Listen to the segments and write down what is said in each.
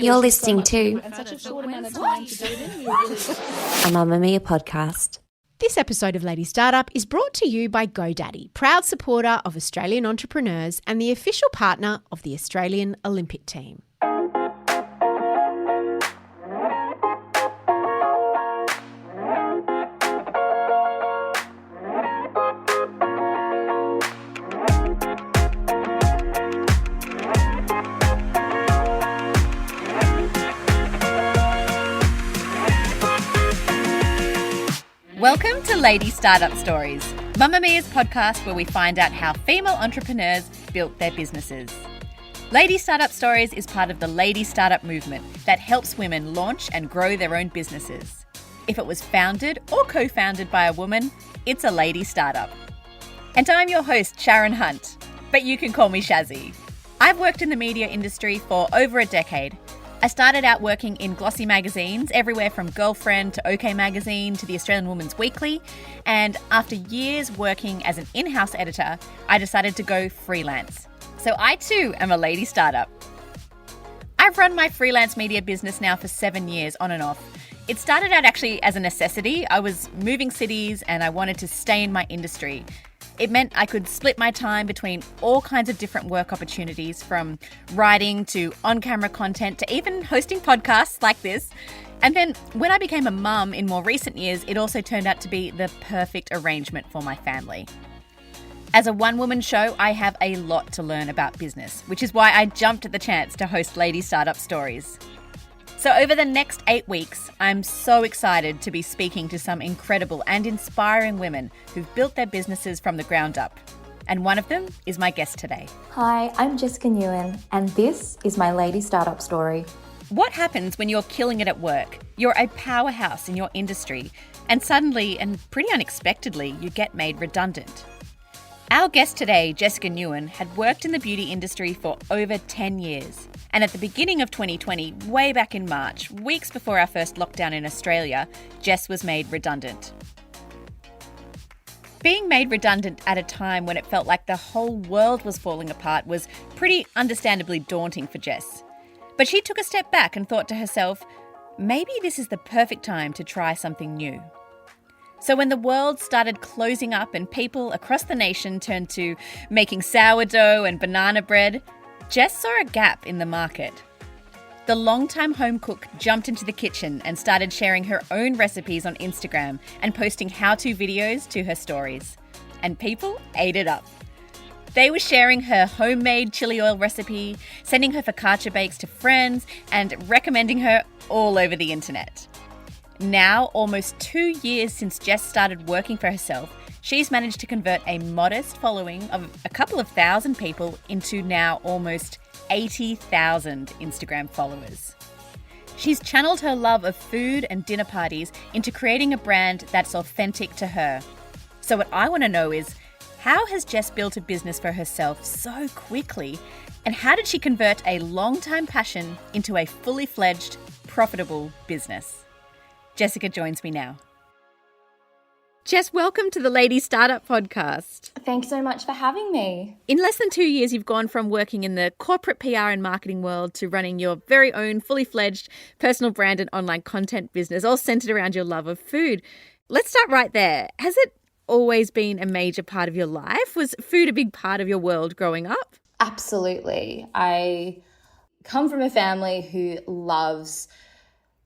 You're listening to and such a short amount of time to do it in. a Mamma Mia podcast. This episode of Lady Startup is brought to you by GoDaddy, proud supporter of Australian entrepreneurs and the official partner of the Australian Olympic team. Welcome to Lady Startup Stories, Mamma Mia's podcast where we find out how female entrepreneurs built their businesses. Lady Startup Stories is part of the Lady Startup movement that helps women launch and grow their own businesses. If it was founded or co-founded by a woman, it's a lady startup. And I'm your host, Sharon Hunt, but you can call me Shazzy. I've worked in the media industry for over a decade. I started out working in glossy magazines, everywhere from Girlfriend to OK Magazine to the Australian Woman's Weekly. And after years working as an in-house editor, I decided to go freelance. So I too am a lady startup. I've run my freelance media business now for 7 years on and off. It started out actually as a necessity. I was moving cities and I wanted to stay in my industry. It meant I could split my time between all kinds of different work opportunities, from writing to on-camera content to even hosting podcasts like this. And then when I became a mum in more recent years, it also turned out to be the perfect arrangement for my family. As a one-woman show, I have a lot to learn about business, which is why I jumped at the chance to host Lady Startup Stories. So over the next 8 weeks, I'm so excited to be speaking to some incredible and inspiring women who've built their businesses from the ground up. And one of them is my guest today. Hi, I'm Jessica Nguyen, and this is my Lady Startup Story. What happens when you're killing it at work? You're a powerhouse in your industry, and suddenly, and pretty unexpectedly, you get made redundant. Our guest today, Jessica Nguyen, had worked in the beauty industry for over 10 years. And at the beginning of 2020, way back in March, weeks before our first lockdown in Australia, Jess was made redundant. Being made redundant at a time when it felt like the whole world was falling apart was pretty understandably daunting for Jess. But she took a step back and thought to herself, maybe this is the perfect time to try something new. So when the world started closing up and people across the nation turned to making sourdough and banana bread, Jess saw a gap in the market. The longtime home cook jumped into the kitchen and started sharing her own recipes on Instagram and posting how-to videos to her stories. And people ate it up. They were sharing her homemade chili oil recipe, sending her focaccia bakes to friends, and recommending her all over the internet. Now, almost 2 years since Jess started working for herself, she's managed to convert a modest following of a couple of thousand people into now almost 80,000 Instagram followers. She's channeled her love of food and dinner parties into creating a brand that's authentic to her. So what I want to know is, how has Jess built a business for herself so quickly? And how did she convert a long-time passion into a fully fledged, profitable business? Jessica joins me now. Jess, welcome to the Lady Startup podcast. Thanks so much for having me. In less than 2 years, you've gone from working in the corporate PR and marketing world to running your very own fully fledged personal brand and online content business, all centered around your love of food. Let's start right there. Has it always been a major part of your life? Was food a big part of your world growing up? Absolutely. I come from a family who loves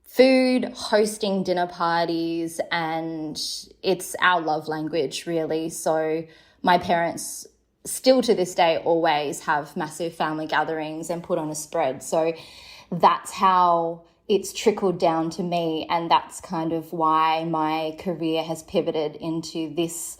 food, hosting dinner parties, and it's our love language, really. So my parents still to this day always have massive family gatherings and put on a spread. So that's how it's trickled down to me, and that's kind of why my career has pivoted into this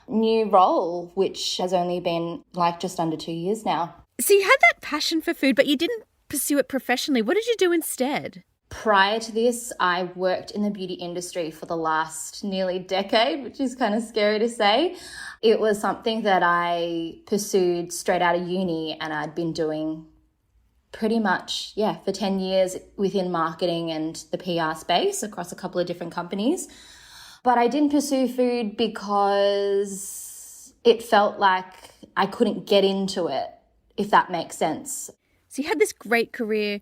new role, which has only been like just under 2 years now. So you had that passion for food, but you didn't pursue it professionally. What did you do instead? Prior to this, I worked in the beauty industry for the last nearly decade, which is kind of scary to say. It was something that I pursued straight out of uni, and I'd been doing pretty much, for 10 years within marketing and the PR space across a couple of different companies. But I didn't pursue food because it felt like I couldn't get into it, if that makes sense. So you had this great career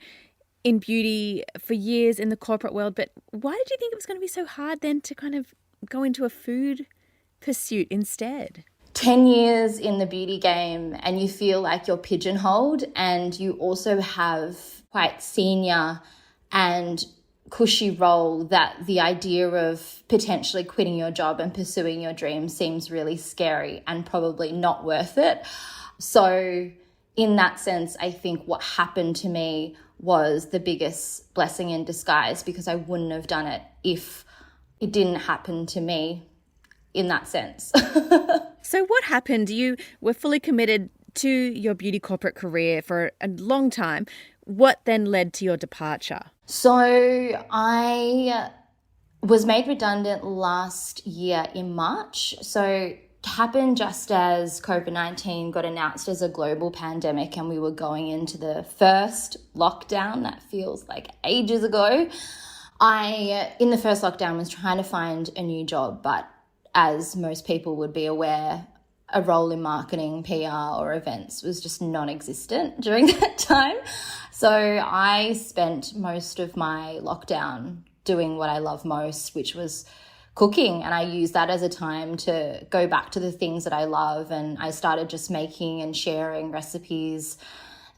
in beauty for years in the corporate world, but why did you think it was going to be so hard then to kind of go into a food pursuit instead? 10 years in the beauty game and you feel like you're pigeonholed, and you also have quite senior and cushy role that the idea of potentially quitting your job and pursuing your dreams seems really scary and probably not worth it. So in that sense, I think what happened to me was the biggest blessing in disguise, because I wouldn't have done it if it didn't happen to me in that sense. So what happened? You were fully committed to your beauty corporate career for a long time. What then led to your departure? So I was made redundant last year in March. So it happened just as COVID-19 got announced as a global pandemic and we were going into the first lockdown. That feels like ages ago. In the first lockdown, was trying to find a new job, but as most people would be aware, a role in marketing, PR or events was just non-existent during that time. So I spent most of my lockdown doing what I love most, which was cooking. And I used that as a time to go back to the things that I love. And I started just making and sharing recipes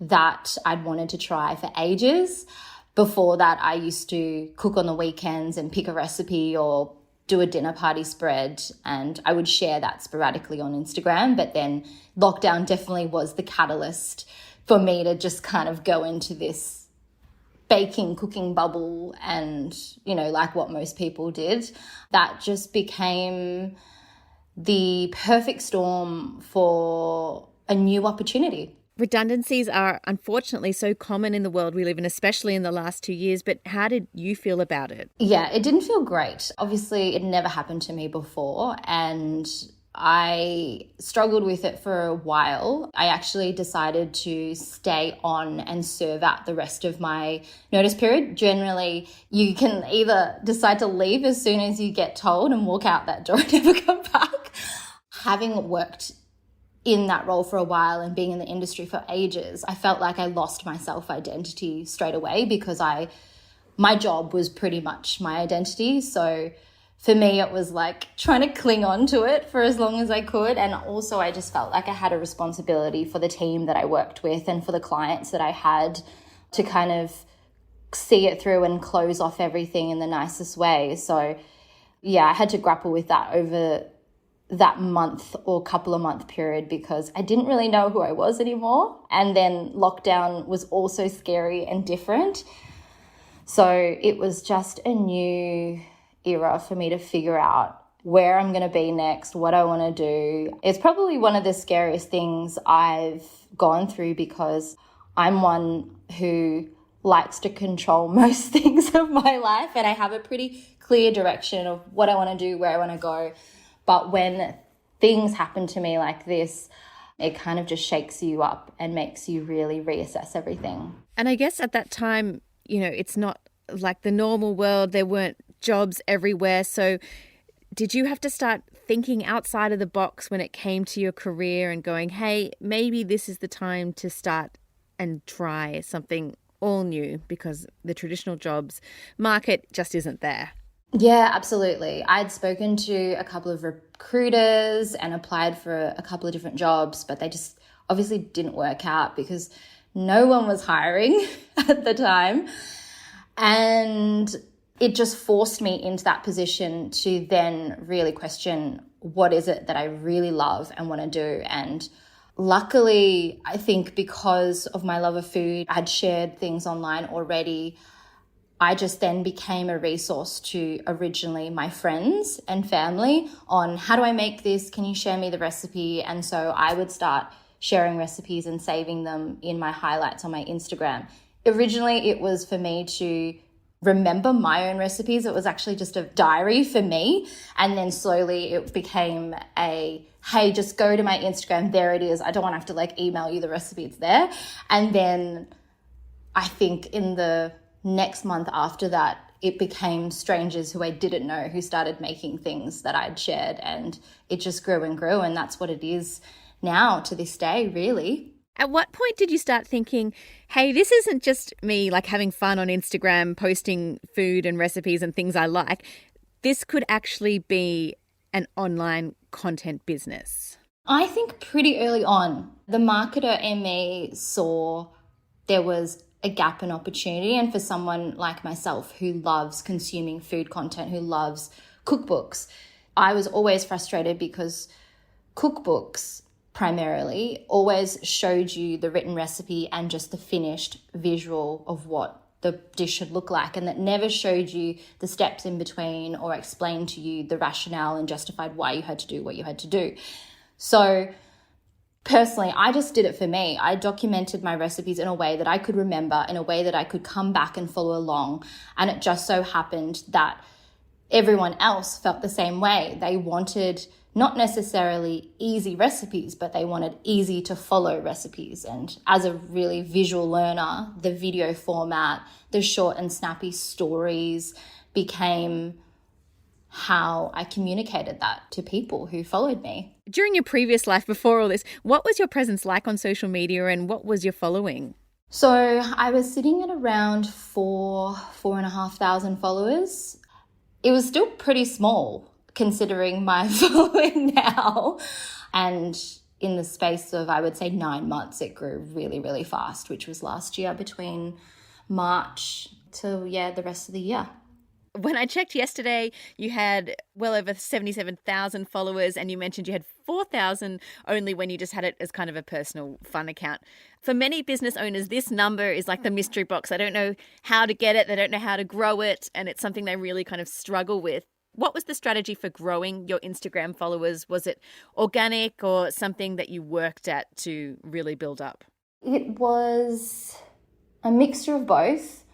that I'd wanted to try for ages. Before that, I used to cook on the weekends and pick a recipe or do a dinner party spread, and I would share that sporadically on Instagram. But then lockdown definitely was the catalyst for me to just kind of go into this baking, cooking bubble and, like what most people did. That just became the perfect storm for a new opportunity. Redundancies are unfortunately so common in the world we live in, especially in the last 2 years. But how did you feel about it? Yeah, it didn't feel great. Obviously, it never happened to me before, and I struggled with it for a while. I actually decided to stay on and serve out the rest of my notice period. Generally, you can either decide to leave as soon as you get told and walk out that door and never come back. Having worked in that role for a while and being in the industry for ages, I felt like I lost my self-identity straight away, because my job was pretty much my identity. So for me, it was like trying to cling on to it for as long as I could. And also I just felt like I had a responsibility for the team that I worked with and for the clients that I had to kind of see it through and close off everything in the nicest way. So yeah, I had to grapple with that over that month or couple of month period, because I didn't really know who I was anymore. And then lockdown was also scary and different. So it was just a new era for me to figure out where I'm going to be next, what I want to do. It's probably one of the scariest things I've gone through, because I'm one who likes to control most things of my life, and I have a pretty clear direction of what I want to do, where I want to go. But when things happen to me like this, it kind of just shakes you up and makes you really reassess everything. And I guess at that time, it's not like the normal world. There weren't jobs everywhere. So did you have to start thinking outside of the box when it came to your career and going, hey, maybe this is the time to start and try something all new, because the traditional jobs market just isn't there? Yeah, absolutely. I'd spoken to a couple of recruiters and applied for a couple of different jobs, but they just obviously didn't work out because no one was hiring at the time. And it just forced me into that position to then really question, what is it that I really love and want to do? And luckily, I think because of my love of food, I'd shared things online already. I just then became a resource to originally my friends and family on, how do I make this? Can you share me the recipe? And so I would start sharing recipes and saving them in my highlights on my Instagram. Originally, it was for me to remember my own recipes. It was actually just a diary for me. And then slowly it became hey, just go to my Instagram. There it is. I don't want to have to email you the recipe. It's there. And then I think in the next month after that, it became strangers who I didn't know who started making things that I'd shared, and it just grew and grew, and that's what it is now to this day, really. At what point did you start thinking, hey, this isn't just me like having fun on Instagram, posting food and recipes and things I like. This could actually be an online content business? I think pretty early on, the marketer in me saw there was a gap in opportunity. And for someone like myself who loves consuming food content, who loves cookbooks, I was always frustrated because cookbooks primarily always showed you the written recipe and just the finished visual of what the dish should look like, and that never showed you the steps in between or explained to you the rationale and justified why you had to do what you had to do. So personally, I just did it for me. I documented my recipes in a way that I could remember, in a way that I could come back and follow along. And it just so happened that everyone else felt the same way. They wanted not necessarily easy recipes, but they wanted easy to follow recipes. And as a really visual learner, the video format, the short and snappy stories became how I communicated that to people who followed me. During your previous life, before all this, what was your presence like on social media and what was your following? So I was sitting at around 4,500 followers. It was still pretty small considering my following now. And in the space of, I would say, 9 months, it grew really, really fast, which was last year between March to, the rest of the year. When I checked yesterday, you had well over 77,000 followers, and you mentioned you had 4,000 only when you just had it as kind of a personal fun account. For many business owners, this number is like the mystery box. They don't know how to get it. They don't know how to grow it. And it's something they really kind of struggle with. What was the strategy for growing your Instagram followers? Was it organic or something that you worked at to really build up? It was a mixture of both.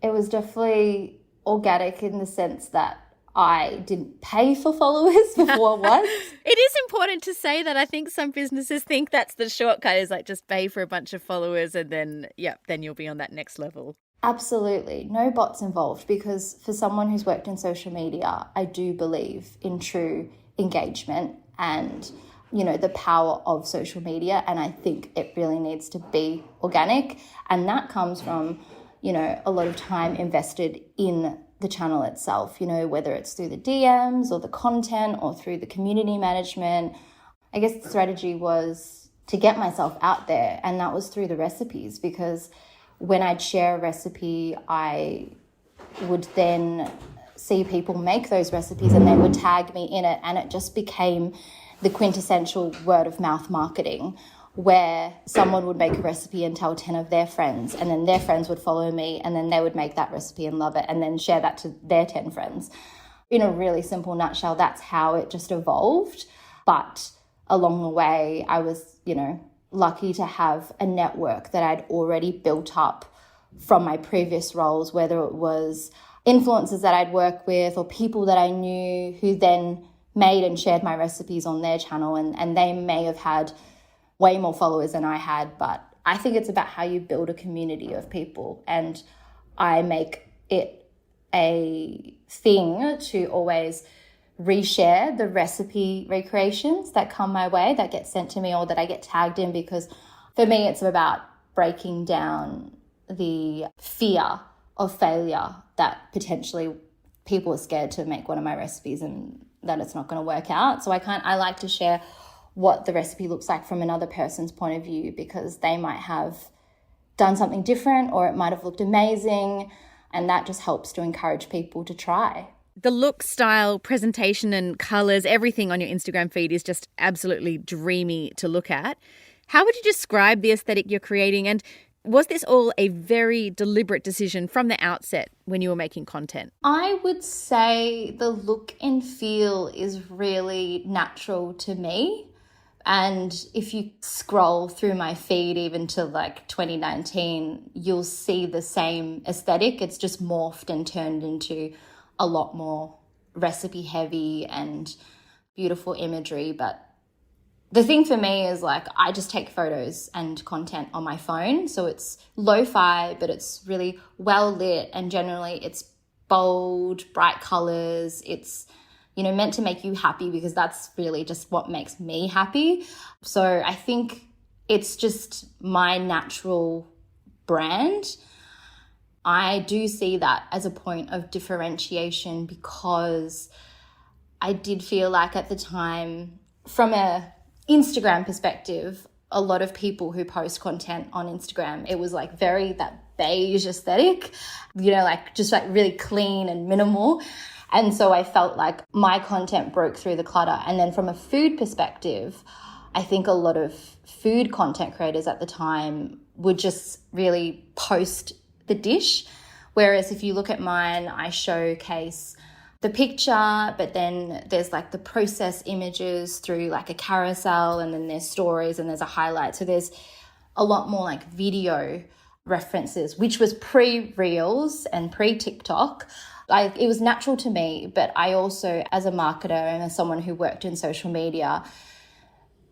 It was definitely organic in the sense that I didn't pay for followers before once. It is important to say that. I think some businesses think that's the shortcut, is like just pay for a bunch of followers and then you'll be on that next level. Absolutely. No bots involved, because for someone who's worked in social media, I do believe in true engagement and, the power of social media. And I think it really needs to be organic. And that comes from, a lot of time invested in the channel itself, whether it's through the DMs or the content or through the community management. I guess the strategy was to get myself out there, and that was through the recipes, because when I'd share a recipe, I would then see people make those recipes and they would tag me in it, and it just became the quintessential word of mouth marketing, where someone would make a recipe and tell 10 of their friends, and then their friends would follow me, and then they would make that recipe and love it and then share that to their 10 friends. In a really simple nutshell, that's how it just evolved. But along the way, I was, lucky to have a network that I'd already built up from my previous roles, whether it was influencers that I'd worked with or people that I knew who then made and shared my recipes on their channel, and they may have had way more followers than I had. But I think it's about how you build a community of people, and I make it a thing to always reshare the recipe recreations that come my way, that get sent to me or that I get tagged in, because for me it's about breaking down the fear of failure that potentially people are scared to make one of my recipes and that it's not going to work out. So I like to share what the recipe looks like from another person's point of view, because they might have done something different or it might have looked amazing, and that just helps to encourage people to try. The look, style, presentation and colours, everything on your Instagram feed is just absolutely dreamy to look at. How would you describe the aesthetic you're creating? And was this all a very deliberate decision from the outset when you were making content? I would say the look and feel is really natural to me. And if you scroll through my feed even to like 2019, you'll see the same aesthetic. It's just morphed and turned into a lot more recipe heavy and beautiful imagery. But the thing for me is like I just take photos and content on my phone. So it's lo-fi, but it's really well lit, and generally it's bold, bright colors. It's, meant to make you happy, because that's really just what makes me happy. So I think it's just my natural brand. I do see that as a point of differentiation because I did feel like at the time, from a Instagram perspective, a lot of people who post content on Instagram, it was like very that beige aesthetic, like just like really clean and minimal. And so I felt like my content broke through the clutter. And then from a food perspective, I think a lot of food content creators at the time would just really post the dish. Whereas if you look at mine, I showcase the picture, but then there's like the process images through like a carousel, and then there's stories and there's a highlight. So there's a lot more like video references, which was pre-Reels and pre-TikTok. It was natural to me, but I also, as a marketer and as someone who worked in social media,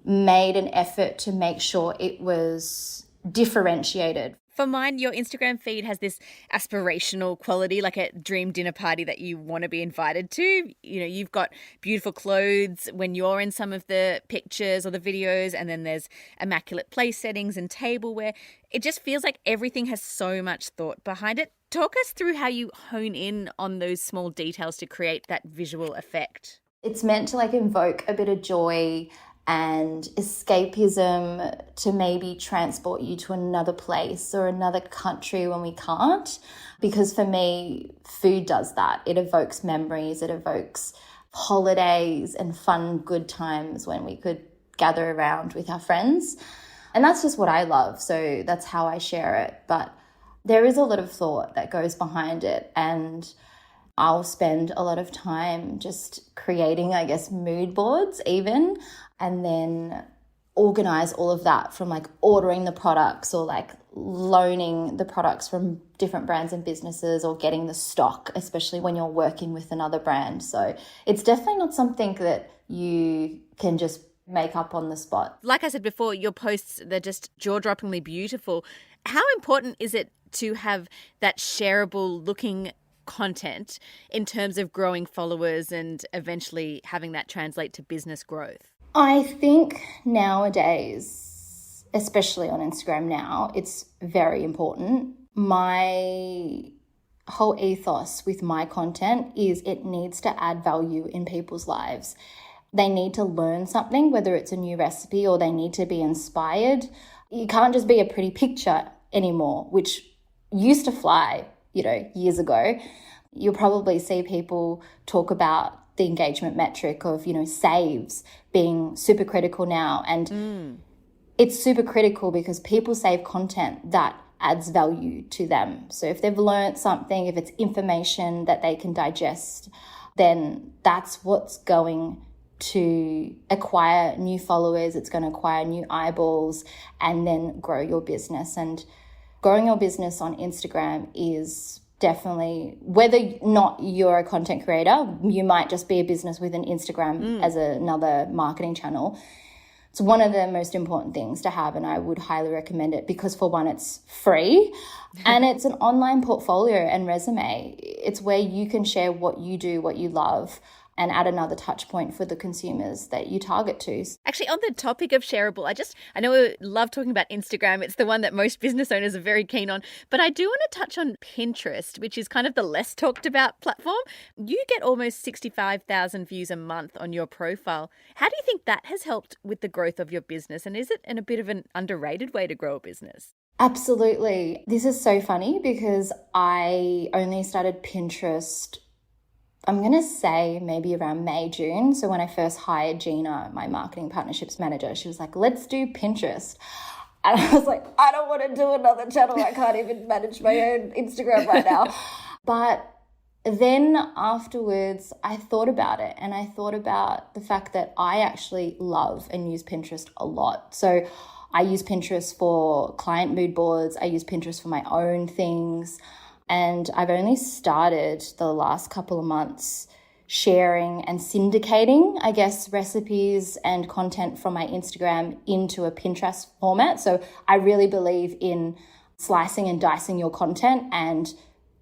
made an effort to make sure it was differentiated. For mine, your Instagram feed has this aspirational quality, like a dream dinner party that you want to be invited to. You've got beautiful clothes when you're in some of the pictures or the videos, and then there's immaculate place settings and tableware. It just feels like everything has so much thought behind it. Talk us through how you hone in on those small details to create that visual effect. It's meant to like invoke a bit of joy and escapism, to maybe transport you to another place or another country when we can't. Because for me, food does that. It evokes memories, it evokes holidays and fun, good times when we could gather around with our friends. And that's just what I love. So that's how I share it. But there is a lot of thought that goes behind it. And I'll spend a lot of time just creating, I guess, mood boards even, and then organize all of that from like ordering the products or like loaning the products from different brands and businesses, or getting the stock, especially when you're working with another brand. So it's definitely not something that you can just make up on the spot. Like I said before, your posts, they're just jaw-droppingly beautiful. How important is it to have that shareable looking content in terms of growing followers and eventually having that translate to business growth? I think nowadays, especially on Instagram now, it's very important. My whole ethos with my content is it needs to add value in people's lives. They need to learn something, whether it's a new recipe or they need to be inspired. You can't just be a pretty picture anymore, which used to fly, years ago. You'll probably see people talk about the engagement metric of, saves being super critical now. And it's super critical because people save content that adds value to them. So if they've learned something, if it's information that they can digest, then that's what's going to acquire new followers. It's going to acquire new eyeballs and then grow your business. And growing your business on Instagram is definitely, whether or not you're a content creator, you might just be a business with an Instagram as another marketing channel. It's one of the most important things to have, and I would highly recommend it because, for one, it's free and it's an online portfolio and resume. It's where you can share what you do, what you love, and add another touch point for the consumers that you target to. Actually, on the topic of shareable, I know we love talking about Instagram. It's the one that most business owners are very keen on. But I do want to touch on Pinterest, which is kind of the less talked about platform. You get almost 65,000 views a month on your profile. How do you think that has helped with the growth of your business? And is it in a bit of an underrated way to grow a business? Absolutely. This is so funny because I only started Pinterest, I'm going to say maybe around May, June. So when I first hired Gina, my marketing partnerships manager, she was like, let's do Pinterest. And I was like, I don't want to do another channel. I can't even manage my own Instagram right now. But then afterwards, I thought about it, and I thought about the fact that I actually love and use Pinterest a lot. So I use Pinterest for client mood boards. I use Pinterest for my own things. And I've only started the last couple of months sharing and syndicating, I guess, recipes and content from my Instagram into a Pinterest format. So I really believe in slicing and dicing your content and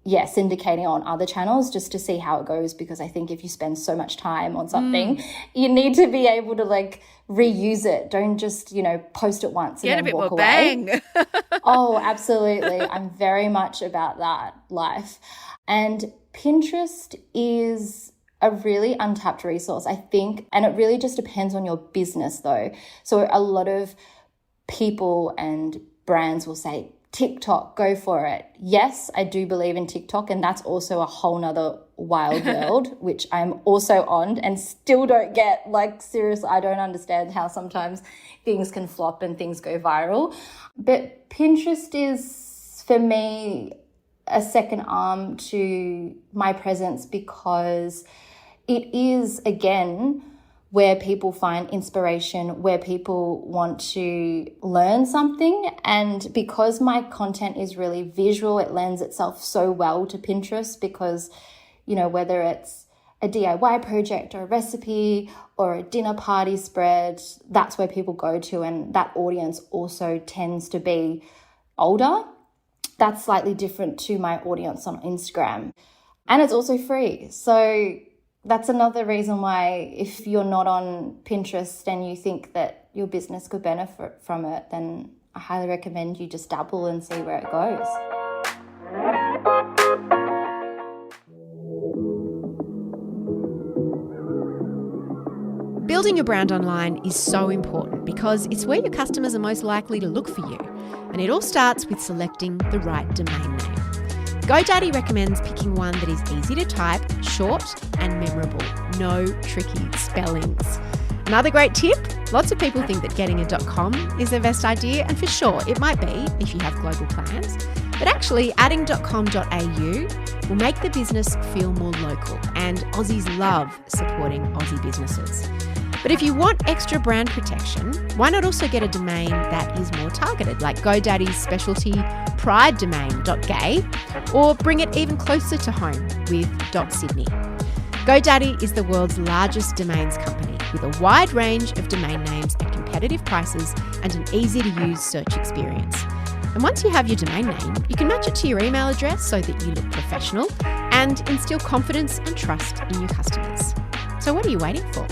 syndicating on other channels just to see how it goes, because I think if you spend so much time on something, you need to be able to like reuse it. Don't just, post it once and Get then a bit walk more away. bang. Oh, absolutely. I'm very much about that life. And Pinterest is a really untapped resource, I think, and it really just depends on your business though. So a lot of people and brands will say, TikTok, go for it. Yes, I do believe in TikTok, and that's also a whole nother wild world, which I'm also on and still don't get. Like, seriously, I don't understand how sometimes things can flop and things go viral. But Pinterest is, for me, a second arm to my presence, because it is, again, where people find inspiration, where people want to learn something. And because my content is really visual, it lends itself so well to Pinterest, because, whether it's a DIY project or a recipe or a dinner party spread, that's where people go to. And that audience also tends to be older. That's slightly different to my audience on Instagram. And it's also free. So that's another reason why, if you're not on Pinterest and you think that your business could benefit from it, then I highly recommend you just dabble and see where it goes. Building your brand online is so important because it's where your customers are most likely to look for you. And it all starts with selecting the right domain name. GoDaddy recommends picking one that is easy to type, short and memorable. No tricky spellings. Another great tip, lots of people think that getting a .com is their best idea, and for sure it might be if you have global plans, but actually adding .com.au will make the business feel more local, and Aussies love supporting Aussie businesses. But if you want extra brand protection, why not also get a domain that is more targeted, like GoDaddy's specialty pride domain .gay, or bring it even closer to home with .sydney. GoDaddy is the world's largest domains company with a wide range of domain names at competitive prices and an easy-to-use search experience. And once you have your domain name, you can match it to your email address so that you look professional and instill confidence and trust in your customers. So what are you waiting for?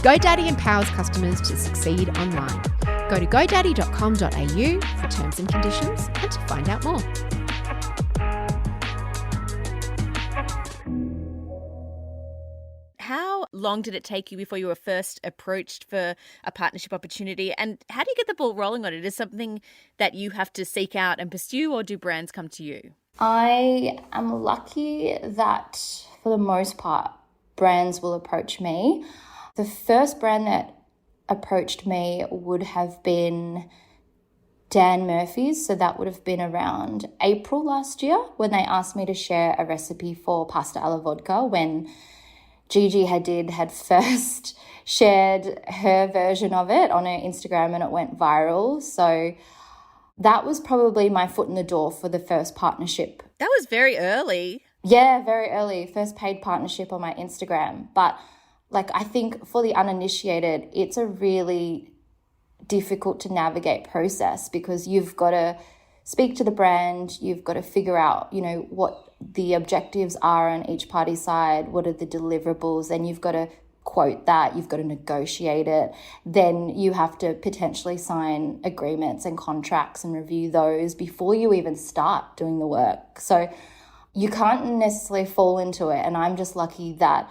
GoDaddy empowers customers to succeed online. Go to godaddy.com.au for terms and conditions and to find out more. How long did it take you before you were first approached for a partnership opportunity? And how do you get the ball rolling on it? Is it something that you have to seek out and pursue, or do brands come to you? I am lucky that, for the most part, brands will approach me. The first brand that approached me would have been Dan Murphy's. So that would have been around April last year, when they asked me to share a recipe for pasta alla vodka, when Gigi Hadid had first shared her version of it on her Instagram and it went viral. So that was probably my foot in the door for the first partnership. That was very early. Yeah, very early. First paid partnership on my Instagram. But I think for the uninitiated, it's a really difficult to navigate process, because you've got to speak to the brand, you've got to figure out, what the objectives are on each party's side, what are the deliverables, and you've got to quote that, you've got to negotiate it, then you have to potentially sign agreements and contracts and review those before you even start doing the work. So you can't necessarily fall into it, and I'm just lucky that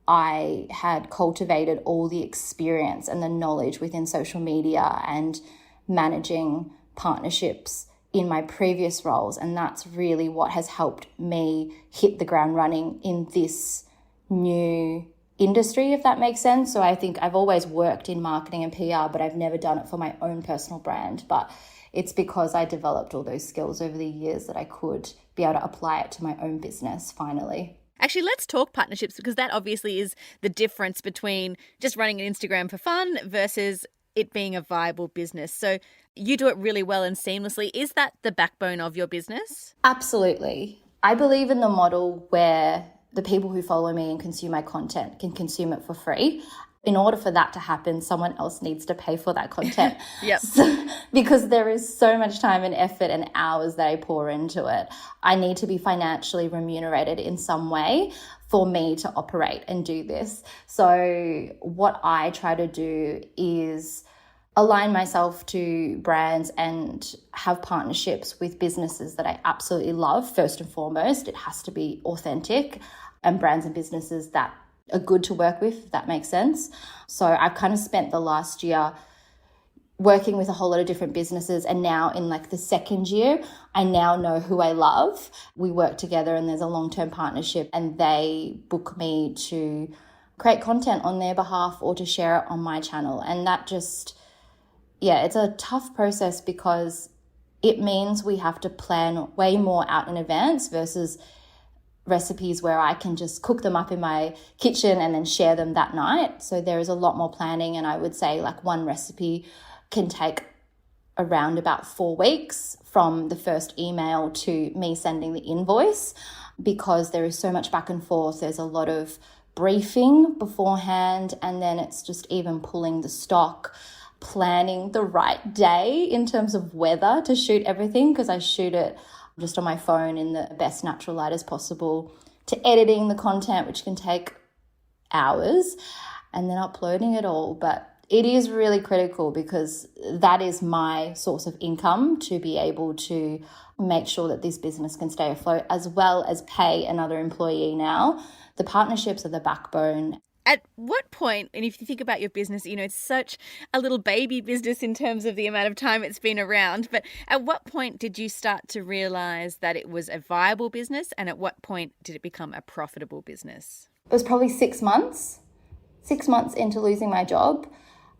I had cultivated all the experience and the knowledge within social media and managing partnerships in my previous roles. And that's really what has helped me hit the ground running in this new industry, if that makes sense. So I think I've always worked in marketing and PR, but I've never done it for my own personal brand. But it's because I developed all those skills over the years that I could be able to apply it to my own business finally. Actually, let's talk partnerships, because that obviously is the difference between just running an Instagram for fun versus it being a viable business. So you do it really well and seamlessly. Is that the backbone of your business? Absolutely. I believe in the model where the people who follow me and consume my content can consume it for free. in order for that to happen, someone else needs to pay for that content. Yep. Because there is so much time and effort and hours that I pour into it. I need to be financially remunerated in some way for me to operate and do this. So what I try to do is align myself to brands and have partnerships with businesses that I absolutely love. First and foremost, it has to be authentic, and brands and businesses that are good to work with, if that makes sense. So I've kind of spent the last year working with a whole lot of different businesses, and now in like the second year, I now know who I love. We work together and there's a long-term partnership, and they book me to create content on their behalf or to share it on my channel. And that just, yeah, it's a tough process because it means we have to plan way more out in advance versus recipes where I can just cook them up in my kitchen and then share them that night. So there is a lot more planning, and I would say like one recipe can take around about 4 weeks from the first email to me sending the invoice, because there is so much back and forth. There's a lot of briefing beforehand, and then it's just even pulling the stock, planning the right day in terms of weather to shoot everything, because I shoot it just on my phone in the best natural light as possible, to editing the content, which can take hours, and then uploading it all. But it is really critical because that is my source of income to be able to make sure that this business can stay afloat, as well as pay another employee now. The partnerships are the backbone. At what point, and if you think about your business, it's such a little baby business in terms of the amount of time it's been around, but at what point did you start to realize that it was a viable business, and at what point did it become a profitable business? It was probably 6 months. 6 months into losing my job,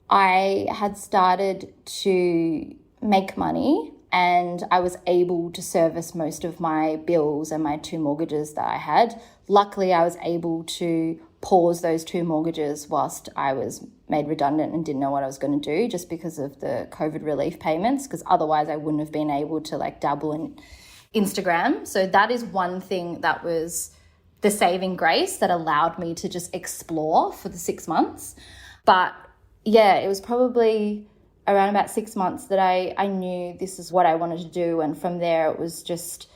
I had started to make money, and I was able to service most of my bills and my 2 mortgages that I had. Luckily, I was able to pause those 2 mortgages whilst I was made redundant and didn't know what I was going to do, just because of the COVID relief payments, because otherwise I wouldn't have been able to like dabble in Instagram. So that is one thing that was the saving grace that allowed me to just explore for the 6 months. But yeah, it was probably around about 6 months that I knew this is what I wanted to do. And from there it was just,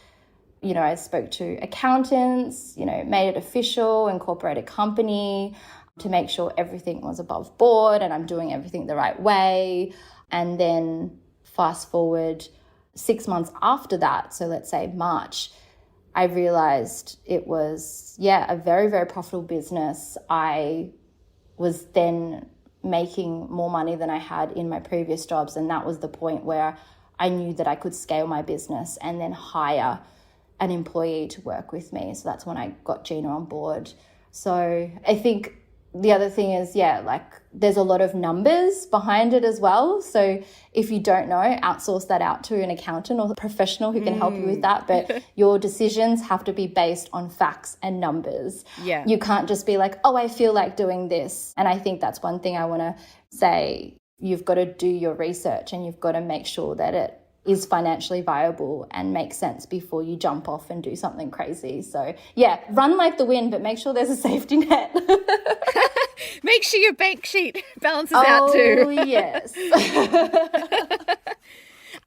I spoke to accountants, made it official, incorporated company to make sure everything was above board and I'm doing everything the right way. And then fast forward 6 months after that, so let's say March, I realized it was, a very, very profitable business. I was then making more money than I had in my previous jobs. And that was the point where I knew that I could scale my business and then hire an employee to work with me. So that's when I got Gina on board. So I think the other thing is, there's a lot of numbers behind it as well. So if you don't know, outsource that out to an accountant or a professional who can help you with that. But your decisions have to be based on facts and numbers. Yeah. You can't just be like, I feel like doing this. And I think that's one thing I want to say. You've got to do your research and you've got to make sure that it is financially viable and makes sense before you jump off and do something crazy. So run like the wind, but make sure there's a safety net. Make sure your bank sheet balances out too. Oh, yes.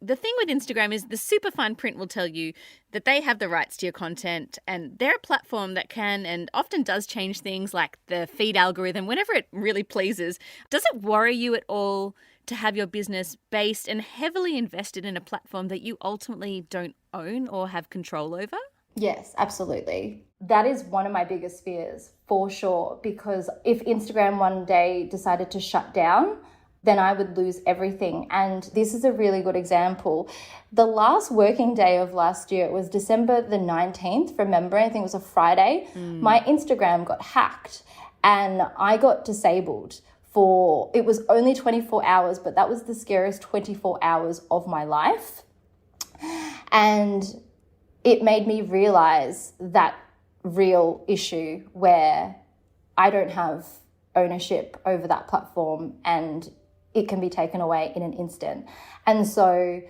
The thing with Instagram is the super fine print will tell you that they have the rights to your content, and they're a platform that can and often does change things like the feed algorithm whenever it really pleases. Does it worry you at all to have your business based and heavily invested in a platform that you ultimately don't own or have control over? Yes, absolutely. That is one of my biggest fears, for sure, because if Instagram one day decided to shut down, then I would lose everything. And this is a really good example. The last working day of last year, it was December the 19th, remember, I think it was a Friday. My Instagram got hacked and I got disabled it was only 24 hours, but that was the scariest 24 hours of my life. And it made me realize that real issue where I don't have ownership over that platform and it can be taken away in an instant. And so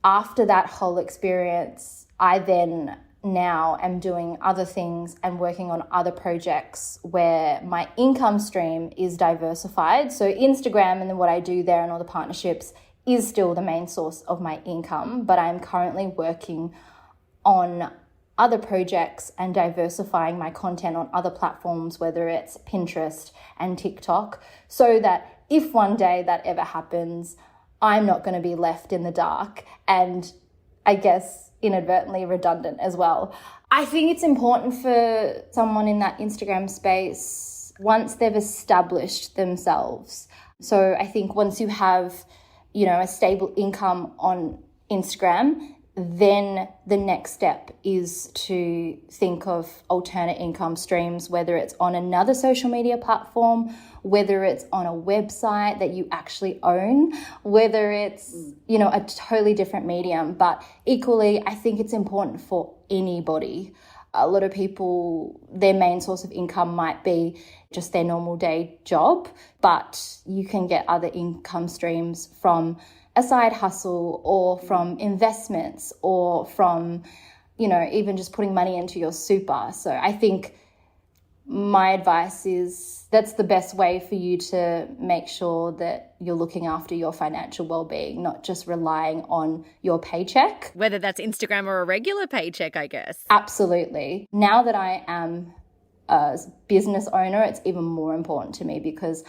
after that whole experience, I then now am doing other things and working on other projects where my income stream is diversified. So Instagram and then what I do there and all the partnerships is still the main source of my income, but I'm currently working on other projects and diversifying my content on other platforms, whether it's Pinterest and TikTok, so that if one day that ever happens, I'm not going to be left in the dark and I guess inadvertently redundant as well. I think it's important for someone in that Instagram space once they've established themselves. So I think once you have, a stable income on Instagram, then the next step is to think of alternate income streams, whether it's on another social media platform, whether it's on a website that you actually own, whether it's, a totally different medium. But equally, I think it's important for anybody. A lot of people, their main source of income might be just their normal day job, but you can get other income streams from a side hustle or from investments or from, even just putting money into your super. So I think my advice is that's the best way for you to make sure that you're looking after your financial well-being, not just relying on your paycheck. Whether that's Instagram or a regular paycheck, I guess. Absolutely. Now that I am a business owner, it's even more important to me because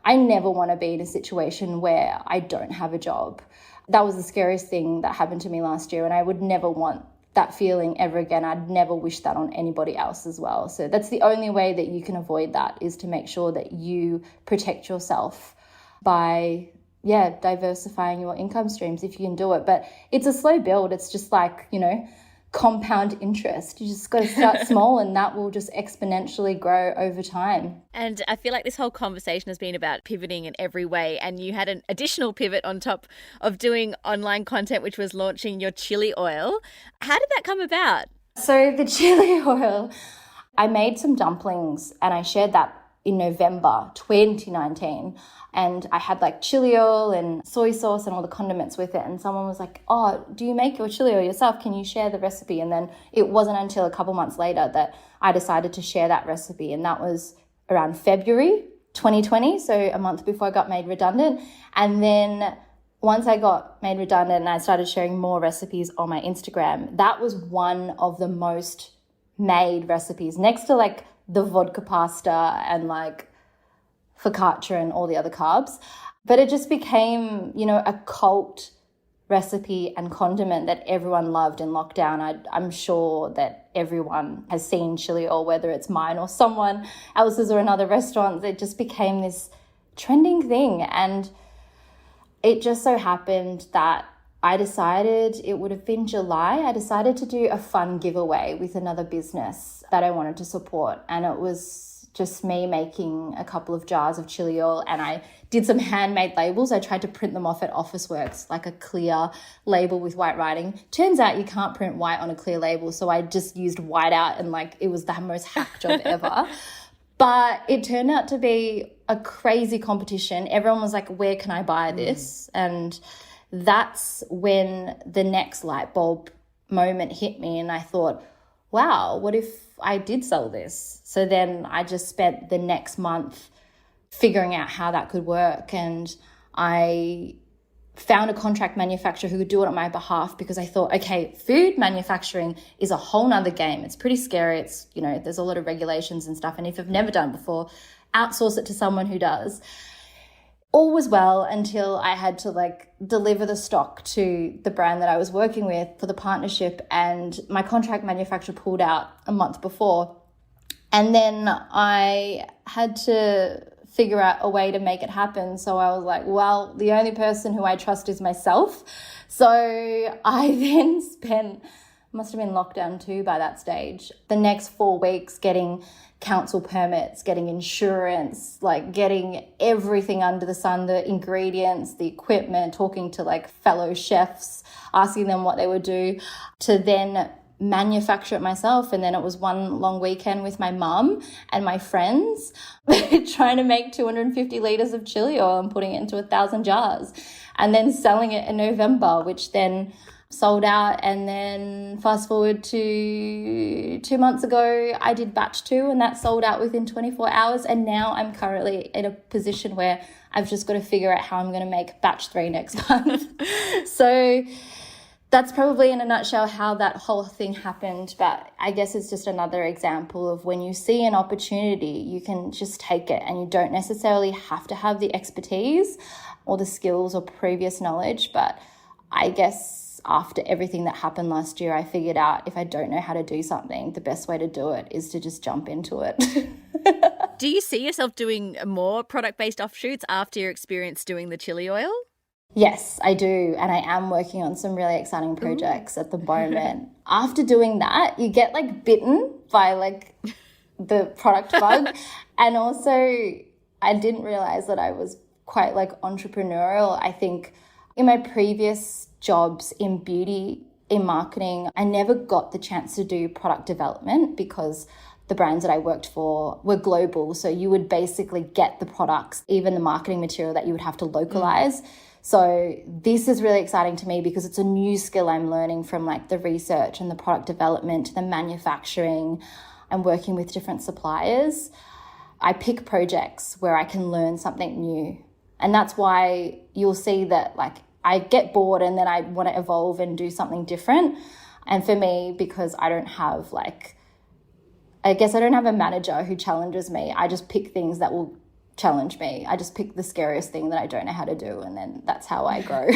I never want to be in a situation where I don't have a job. That was the scariest thing that happened to me last year, and I would never want that feeling ever again. I'd never wish that on anybody else as well. So that's the only way that you can avoid that, is to make sure that you protect yourself by, diversifying your income streams if you can do it. But it's a slow build. It's just like, compound interest. You just got to start small and that will just exponentially grow over time. And I feel like this whole conversation has been about pivoting in every way, and you had an additional pivot on top of doing online content, which was launching your chili oil. How did that come about? So the chili oil, I made some dumplings and I shared that in November 2019, and I had like chili oil and soy sauce and all the condiments with it, and someone was like, oh, do you make your chili oil yourself? Can you share the recipe? And then it wasn't until a couple months later that I decided to share that recipe, and that was around February 2020, so a month before I got made redundant. And then once I got made redundant and I started sharing more recipes on my Instagram, that was one of the most made recipes, next to like the vodka pasta and like focaccia and all the other carbs. But it just became, a cult recipe and condiment that everyone loved in lockdown. I'm sure that everyone has seen chili oil, whether it's mine or someone else's or another restaurant. It just became this trending thing. And it just so happened that I decided, it would have been July, I decided to do a fun giveaway with another business that I wanted to support. And it was just me making a couple of jars of chili oil, and I did some handmade labels. I tried to print them off at Officeworks, like a clear label with white writing. Turns out you can't print white on a clear label, so I just used white out, and like it was the most hack job ever. But it turned out to be a crazy competition. Everyone was like, where can I buy this? And that's when the next light bulb moment hit me, and I thought, wow, what if I did sell this? So then I just spent the next month figuring out how that could work, and I found a contract manufacturer who could do it on my behalf, because I thought, okay, food manufacturing is a whole nother game. It's pretty scary. It's, there's a lot of regulations and stuff, and if you've never done it before, outsource it to someone who does. All was well until I had to deliver the stock to the brand that I was working with for the partnership, and my contract manufacturer pulled out a month before. And then I had to figure out a way to make it happen. So I was like, well, the only person who I trust is myself. So I then spent, must have been lockdown 2 by that stage, the next 4 weeks getting council permits, getting insurance, getting everything under the sun, the ingredients, the equipment, talking to fellow chefs, asking them what they would do, to then manufacture it myself. And then it was one long weekend with my mum and my friends trying to make 250 litres of chili oil and putting it into 1,000 jars, and then selling it in November, which then sold out. And then fast forward to 2 months ago, I did batch 2 and that sold out within 24 hours. And now I'm currently in a position where I've just got to figure out how I'm going to make batch 3 next month. So that's probably in a nutshell how that whole thing happened. But I guess it's just another example of when you see an opportunity, you can just take it, and you don't necessarily have to have the expertise or the skills or previous knowledge. But I guess after everything that happened last year, I figured out if I don't know how to do something, the best way to do it is to just jump into it. Do you see yourself doing more product-based offshoots after your experience doing the chili oil? Yes, I do. And I am working on some really exciting projects at the moment. After doing that, you get like bitten by like the product bug. And also I didn't realize that I was quite like entrepreneurial. I think in my previous jobs in beauty, in marketing, I never got the chance to do product development because the brands that I worked for were global. So you would basically get the products, even the marketing material that you would have to localize. So this is really exciting to me because it's a new skill I'm learning from like the research and the product development, the manufacturing, and working with different suppliers. I pick projects where I can learn something new. And that's why you'll see that like I get bored and then I want to evolve and do something different. And for me, because I don't have a manager who challenges me. I just pick things that will challenge me. I just pick the scariest thing that I don't know how to do, and then that's how I grow.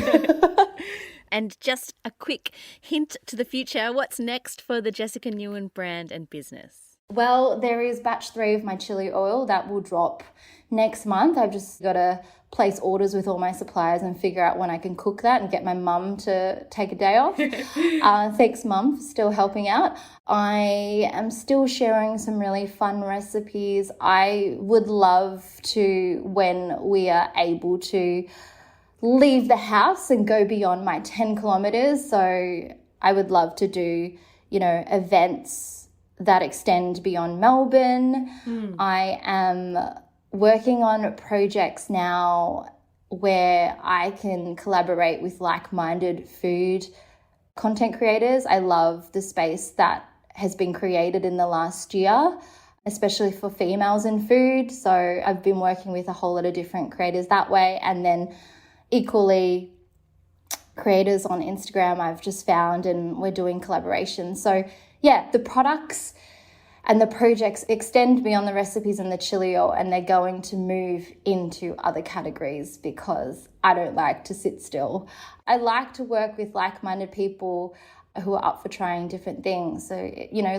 And just a quick hint to the future, what's next for the Jessica Nguyen brand and business? Well, there is batch 3 of my chili oil that will drop next month. I've just got to place orders with all my suppliers and figure out when I can cook that and get my mum to take a day off. Thanks, Mum, for still helping out. I am still sharing some really fun recipes. I would love to, when we are able to leave the house and go beyond my 10 kilometers. So I would love to do, events that extend beyond Melbourne. I am working on projects now where I can collaborate with like-minded food content creators. I love the space that has been created in the last year, especially for females in food. So I've been working with a whole lot of different creators that way. And then equally creators on Instagram I've just found, and we're doing collaborations. So yeah, the products and the projects extend beyond the recipes and the chili oil, and they're going to move into other categories because I don't like to sit still. I like to work with like-minded people who are up for trying different things. So,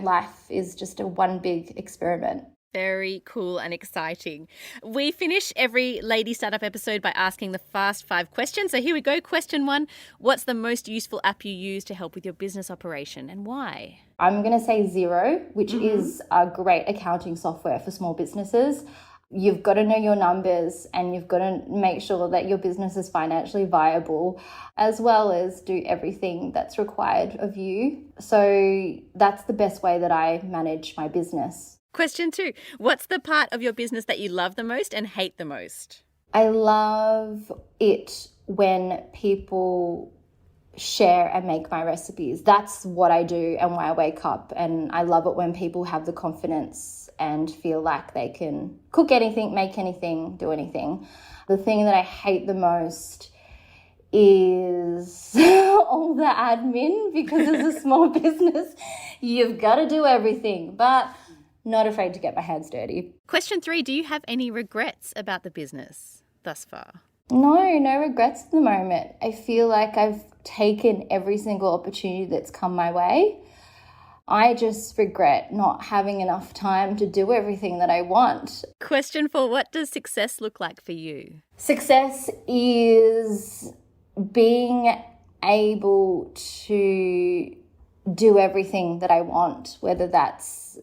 life is just one big experiment. Very cool and exciting. We finish every Lady Startup episode by asking the fast 5 questions. So here we go. Question 1, what's the most useful app you use to help with your business operation and why? I'm going to say Xero, which is a great accounting software for small businesses. You've got to know your numbers and you've got to make sure that your business is financially viable, as well as do everything that's required of you. So that's the best way that I manage my business. Question 2, what's the part of your business that you love the most and hate the most? I love it when people share and make my recipes. That's what I do and why I wake up. And I love it when people have the confidence and feel like they can cook anything, make anything, do anything. The thing that I hate the most is all the admin, because as a small business, you've got to do everything. But not afraid to get my hands dirty. Question 3, do you have any regrets about the business thus far? No regrets at the moment. I feel like I've taken every single opportunity that's come my way. I just regret not having enough time to do everything that I want. Question 4, what does success look like for you? Success is being able to do everything that I want, whether that's,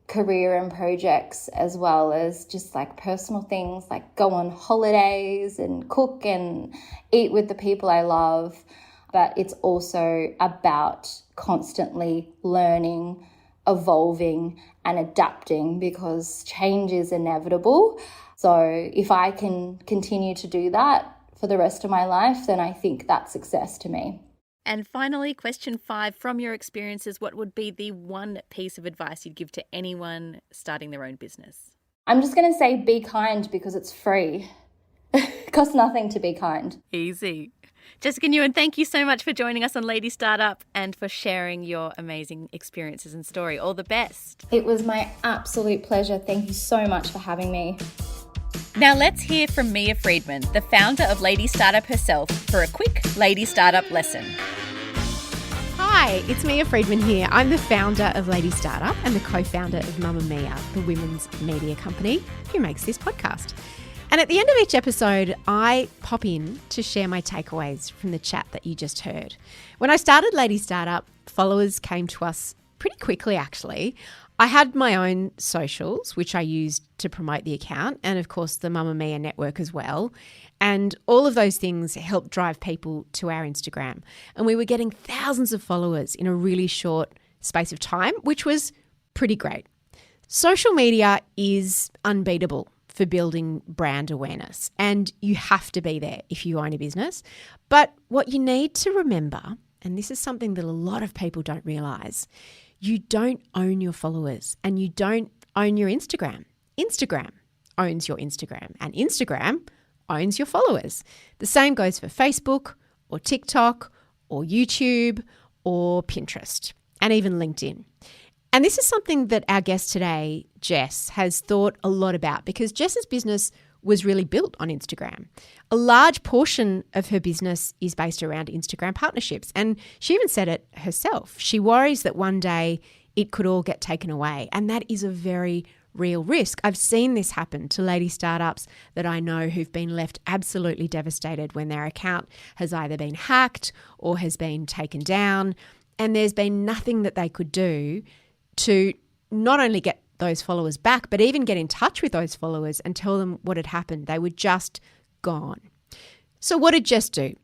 career and projects, as well as just like personal things like go on holidays and cook and eat with the people I love. But it's also about constantly learning, evolving and adapting, because change is inevitable. So if I can continue to do that for the rest of my life, then I think that's success to me. And finally, question 5, from your experiences, what would be the one piece of advice you'd give to anyone starting their own business? I'm just going to say be kind because it's free. It costs nothing to be kind. Easy. Jessica Nguyen, thank you so much for joining us on Lady Startup and for sharing your amazing experiences and story. All the best. It was my absolute pleasure. Thank you so much for having me. Now let's hear from Mia Friedman, the founder of Lady Startup herself, for a quick Lady Startup lesson. Hi, it's Mia Friedman here. I'm the founder of Lady Startup and the co-founder of Mamma Mia, the women's media company who makes this podcast. And at the end of each episode, I pop in to share my takeaways from the chat that you just heard. When I started Lady Startup, followers came to us pretty quickly, actually. I had my own socials, which I used to promote the account, and of course the Mamma Mia network as well. And all of those things helped drive people to our Instagram. And we were getting thousands of followers in a really short space of time, which was pretty great. Social media is unbeatable for building brand awareness, and you have to be there if you own a business. But what you need to remember, and this is something that a lot of people don't realise, you don't own your followers and you don't own your Instagram. Instagram owns your Instagram and Instagram owns your followers. The same goes for Facebook or TikTok or YouTube or Pinterest and even LinkedIn. And this is something that our guest today, Jess, has thought a lot about because Jess's business was really built on Instagram. A large portion of her business is based around Instagram partnerships. And she even said it herself. She worries that one day it could all get taken away. And that is a very real risk. I've seen this happen to lady startups that I know who've been left absolutely devastated when their account has either been hacked or has been taken down. And there's been nothing that they could do to not only get those followers back, but even get in touch with those followers and tell them what had happened. They were just gone. So what did Jess do?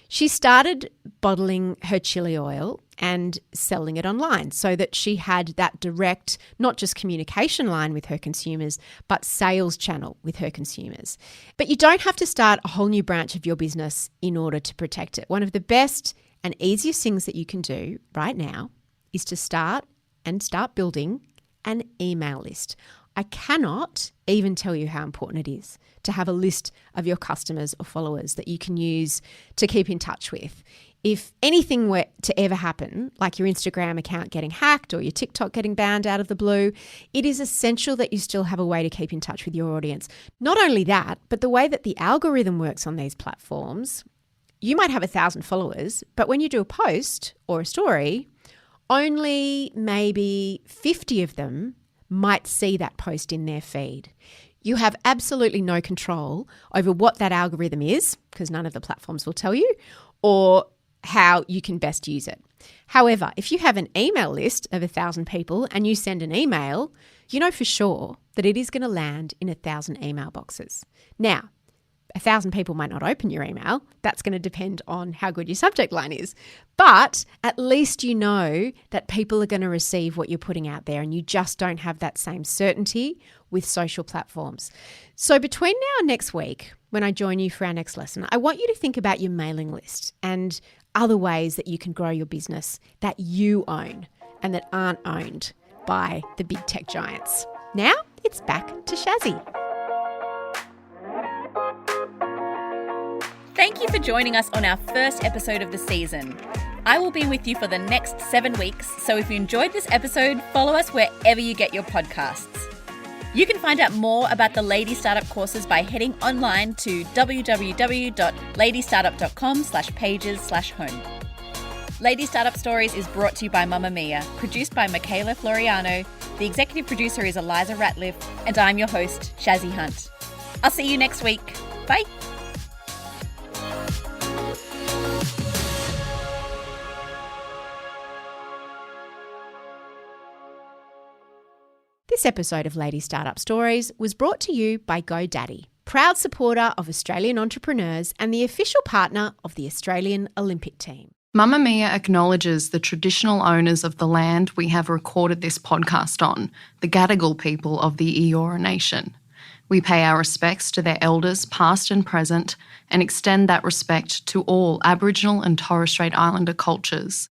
She started bottling her chili oil and selling it online so that she had that direct, not just communication line with her consumers, but sales channel with her consumers. But you don't have to start a whole new branch of your business in order to protect it. One of the best and easiest things that you can do right now is to start building an email list. I cannot even tell you how important it is to have a list of your customers or followers that you can use to keep in touch with. If anything were to ever happen, like your Instagram account getting hacked or your TikTok getting banned out of the blue, it is essential that you still have a way to keep in touch with your audience. Not only that, but the way that the algorithm works on these platforms, you might have 1,000 followers, but when you do a post or a story, only maybe 50 of them might see that post in their feed. You have absolutely no control over what that algorithm is, because none of the platforms will tell you, or how you can best use it. However, if you have an email list of 1,000 people and you send an email, you know for sure that it is going to land in 1,000 email boxes. Now, 1,000 people might not open your email. That's going to depend on how good your subject line is. But at least you know that people are going to receive what you're putting out there, and you just don't have that same certainty with social platforms. So between now and next week, when I join you for our next lesson, I want you to think about your mailing list and other ways that you can grow your business that you own and that aren't owned by the big tech giants. Now it's back to Shazzy. Thank you for joining us on our first episode of the season. I will be with you for the next 7 weeks, so if you enjoyed this episode, follow us wherever you get your podcasts. You can find out more about the Lady Startup courses by heading online to www.ladystartup.com/pages/home. Lady Startup Stories is brought to you by Mamma Mia, produced by Michaela Floriano, the executive producer is Eliza Ratliff, and I'm your host, Shazzy Hunt. I'll see you next week. Bye. This episode of Lady Startup Stories was brought to you by GoDaddy, proud supporter of Australian entrepreneurs and the official partner of the Australian Olympic team. Mamma Mia acknowledges the traditional owners of the land we have recorded this podcast on, the Gadigal people of the Eora Nation. We pay our respects to their elders, past and present, and extend that respect to all Aboriginal and Torres Strait Islander cultures.